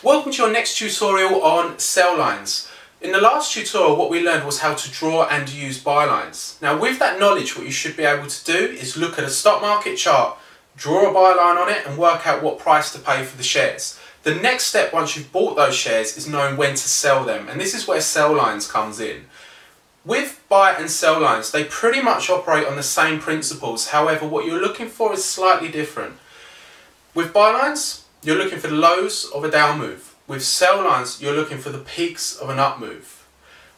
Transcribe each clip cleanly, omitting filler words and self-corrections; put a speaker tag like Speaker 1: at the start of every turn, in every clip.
Speaker 1: Welcome to your next tutorial on sell lines. In the last tutorial what we learned was how to draw and use buy lines. Now with that knowledge what you should be able to do is look at a stock market chart, draw a buy line on it and work out what price to pay for the shares. The next step once you've bought those shares is knowing when to sell them, and this is where sell lines comes in. With buy and sell lines they pretty much operate on the same principles, however what you're looking for is slightly different. With buy lines you're looking for the lows of a down move. With sell lines, you're looking for the peaks of an up move.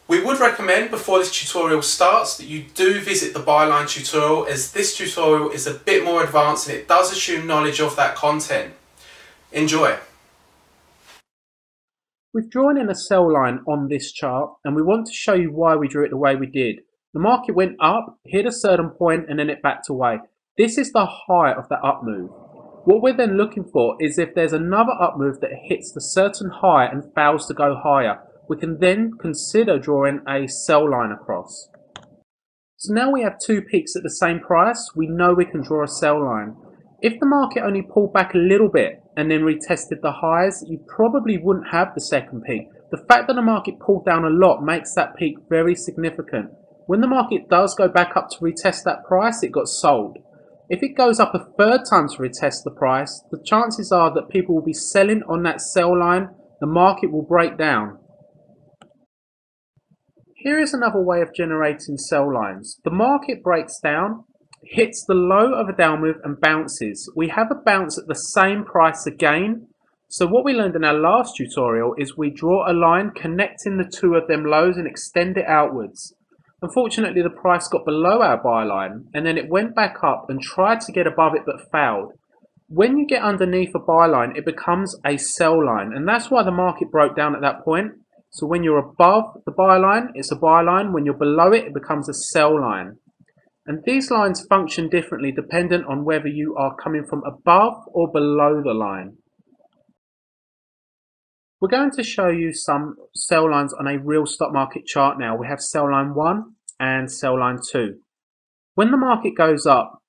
Speaker 1: We would recommend before this tutorial starts that you do visit the buy line tutorial, as this tutorial is a bit more advanced and it does assume knowledge of that content. Enjoy.
Speaker 2: We've drawn in a sell line on this chart and we want to show you why we drew it the way we did. The market went up, hit a certain point and then it backed away. This is the high of that up move. What we're then looking for is if there's another up move that hits the certain high and fails to go higher, we can then consider drawing a sell line across. So now we have two peaks at the same price, we know we can draw a sell line. If the market only pulled back a little bit and then retested the highs, you probably wouldn't have the second peak. The fact that the market pulled down a lot makes that peak very significant. When the market does go back up to retest that price, it got sold. If it goes up a third time to retest the price, the chances are that people will be selling on that sell line, the market will break down. Here is another way of generating sell lines. The market breaks down, hits the low of a down move and bounces. We have a bounce at the same price again. So what we learned in our last tutorial is we draw a line connecting the two of them lows and extend it outwards. Unfortunately, the price got below our buy line and then it went back up and tried to get above it but failed. When you get underneath a buy line, it becomes a sell line, and that's why the market broke down at that point. So when you're above the buy line, it's a buy line. When you're below it, it becomes a sell line. And these lines function differently dependent on whether you are coming from above or below the line. We're going to show you some sell lines on a real stock market chart now. We have sell line 1 and sell line 2. When the market goes up,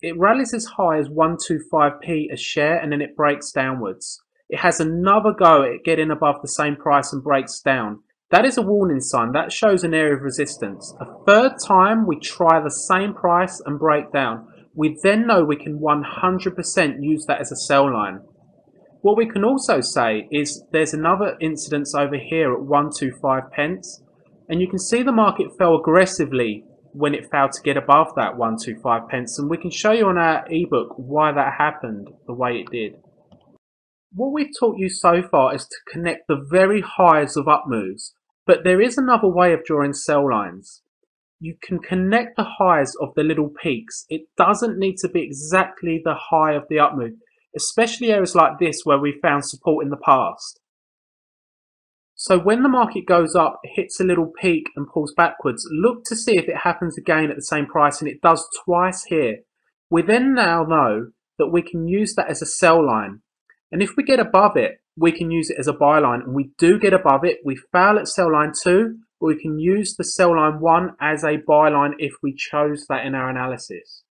Speaker 2: it rallies as high as 125p a share and then it breaks downwards. It has another go at getting above the same price and breaks down. That is a warning sign. That shows an area of resistance. A third time we try the same price and break down. We then know we can 100% use that as a sell line. What we can also say is there's another incidence over here at 125 pence, and you can see the market fell aggressively when it failed to get above that 125 pence, and we can show you on our ebook why that happened the way it did. What we've taught you so far is to connect the very highs of up moves, but there is another way of drawing sell lines. You can connect the highs of the little peaks. It doesn't need to be exactly the high of the up move, especially areas like this where we found support in the past. So when the market goes up, hits a little peak and pulls backwards, look to see if it happens again at the same price, and it does twice here. We then now know that we can use that as a sell line. And if we get above it, we can use it as a buy line, and we do get above it. We fail at sell line 2, but we can use the sell line 1 as a buy line if we chose that in our analysis.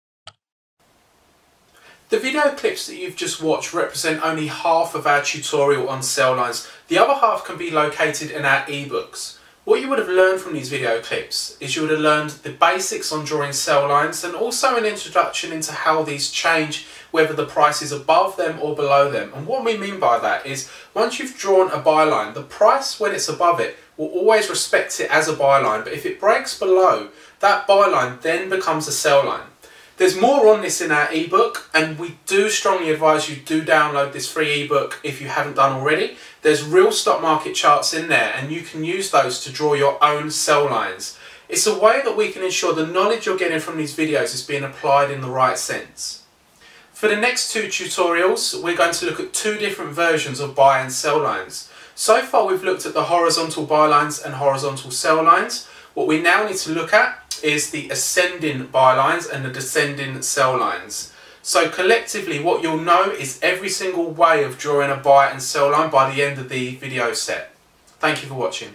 Speaker 1: The video clips that you've just watched represent only half of our tutorial on sell lines. The other half can be located in our ebooks. What you would have learned from these video clips is you would have learned the basics on drawing sell lines and also an introduction into how these change, whether the price is above them or below them. And what we mean by that is once you've drawn a buy line, the price when it's above it will always respect it as a buy line, but if it breaks below, that buy line then becomes a sell line. There's more on this in our ebook, and we do strongly advise you do download this free ebook if you haven't done already. There's real stock market charts in there and you can use those to draw your own sell lines. It's a way that we can ensure the knowledge you're getting from these videos is being applied in the right sense. For the next two tutorials, we're going to look at two different versions of buy and sell lines. So far we've looked at the horizontal buy lines and horizontal sell lines. What we now need to look at is the ascending buy lines and the descending sell lines. So collectively what you'll know is every single way of drawing a buy and sell line by the end of the video set. Thank you for watching.